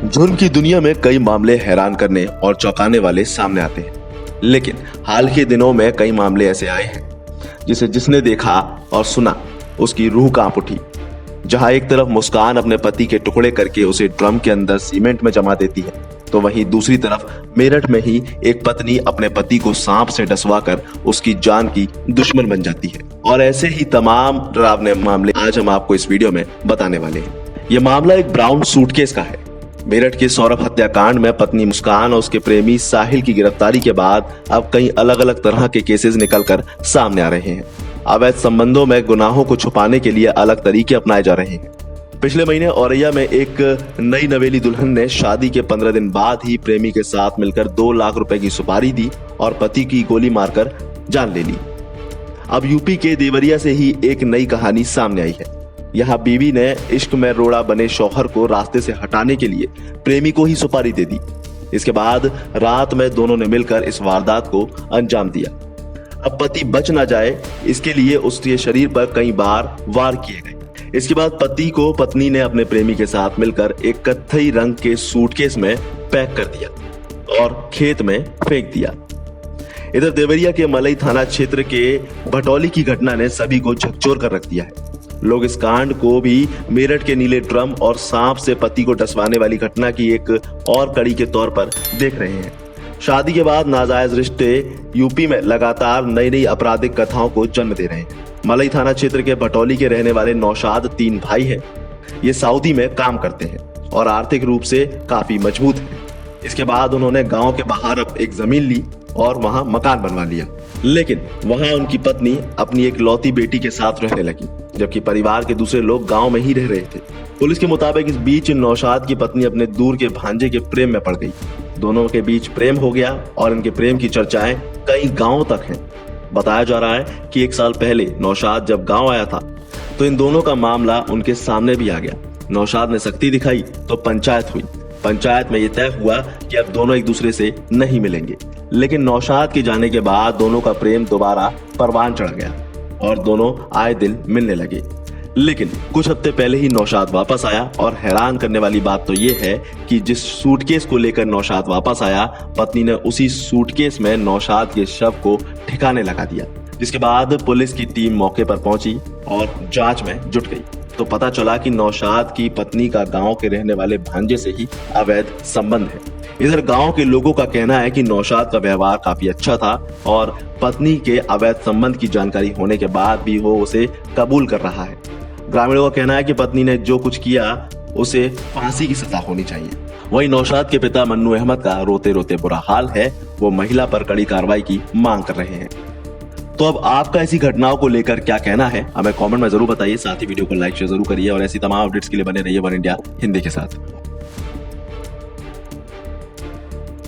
जुर्म की दुनिया में कई मामले हैरान करने और चौंकाने वाले सामने आते हैं, लेकिन हाल के दिनों में कई मामले ऐसे आए हैं जिसने देखा और सुना उसकी रूह कांप उठी। जहां एक तरफ मुस्कान अपने पति के टुकड़े करके उसे ड्रम के अंदर सीमेंट में जमा देती है, तो वहीं दूसरी तरफ मेरठ में ही एक पत्नी अपने पति को सांप से डसवाकर उसकी जान की दुश्मन बन जाती है। और ऐसे ही तमाम डरावने मामले आज हम आपको इस वीडियो में बताने वाले हैं। यह मामला एक ब्राउन सूटकेस का है। मेरठ के सौरभ हत्याकांड में पत्नी मुस्कान और उसके प्रेमी साहिल की गिरफ्तारी के बाद अब कई अलग अलग तरह के केसेस निकलकर सामने आ रहे हैं। अवैध संबंधों में गुनाहों को छुपाने के लिए अलग तरीके अपनाए जा रहे हैं। पिछले महीने औरैया में एक नई नवेली दुल्हन ने शादी के 15 दिन बाद ही प्रेमी के साथ मिलकर 2 लाख रुपए की सुपारी दी और पति की गोली मारकर जान ले ली। अब यूपी के देवरिया से ही एक नई कहानी सामने आई है। यहाँ बीवी ने इश्क में रोड़ा बने शौहर को रास्ते से हटाने के लिए प्रेमी को ही सुपारी दे दी। इसके बाद रात में दोनों ने मिलकर इस वारदात को अंजाम दिया। अब पति बच ना जाए इसके लिए उसके शरीर पर कई बार वार किए गए। इसके बाद पति को पत्नी ने अपने प्रेमी के साथ मिलकर एक कत्थई रंग के सूटकेस में पैक कर दिया और खेत में फेंक दिया। इधर देवरिया के मलई थाना क्षेत्र के भटौली की घटना ने सभी को झकझोर कर रख दिया है। लोग इस कांड को भी मेरठ के नीले ड्रम और सांप से पति को डसवाने वाली घटना की एक और कड़ी के तौर पर देख रहे हैं। शादी के बाद नाजायज रिश्ते यूपी में लगातार नई नई आपराधिक कथाओं को जन्म दे रहे हैं। मलई थाना क्षेत्र के भटौली के रहने वाले नौशाद 3 भाई हैं। ये सऊदी में काम करते हैं और आर्थिक रूप से काफी मजबूत हैं। इसके बाद उन्होंने गांव के बाहर एक जमीन ली और वहां मकान बनवा लिया, लेकिन वहां उनकी पत्नी अपनी एक लौती बेटी के साथ रहने लगी, जबकि परिवार के दूसरे लोग गांव में ही रह रहे थे। पुलिस के मुताबिक इस बीच नौशाद की पत्नी अपने दूर के भांजे के प्रेम में पड़ गई। दोनों के बीच प्रेम हो गया और इनके प्रेम की चर्चाएं कई गांवों तक हैं। बताया जा रहा है कि 1 साल पहले नौशाद जब गांव आया था तो इन दोनों का मामला उनके सामने भी आ गया। नौशाद ने सख्ती दिखाई तो पंचायत हुई। पंचायत में यह तय हुआ कि अब दोनों एक दूसरे से नहीं मिलेंगे, लेकिन नौशाद के जाने के बाद दोनों का प्रेम दोबारा परवान चढ़ गया और दोनों आए दिन मिलने लगे। लेकिन कुछ हफ्ते पहले ही नौशाद वापस आया और हैरान करने वाली बात तो ये है कि जिस सूटकेस को लेकर नौशाद वापस आया, पत्नी ने उसी सूटकेस में नौशाद के शव को ठिकाने लगा दिया। जिसके बाद पुलिस की टीम मौके पर पहुंची और जांच में जुट गई तो पता चला कि नौशाद की पत्नी का गांव के रहने वाले भांजे से ही अवैध संबंध है। इधर गांव के लोगों का कहना है कि नौशाद का व्यवहार काफी अच्छा था और पत्नी के अवैध संबंध की जानकारी होने के बाद भी वो उसे कबूल कर रहा है। ग्रामीणों का कहना है कि पत्नी ने जो कुछ किया उसे फांसी की सजा होनी चाहिए। वहीं नौशाद के पिता मन्नू अहमद का रोते रोते बुरा हाल है। वो महिला पर कड़ी कार्रवाई की मांग कर रहे हैं। तो अब आपका ऐसी घटनाओं को लेकर क्या कहना है, हमें कमेंट में जरूर बताइए। साथ ही वीडियो को लाइक शेयर जरूर करिए और ऐसी तमाम अपडेट्स के लिए बने रहिए वन इंडिया हिंदी के साथ।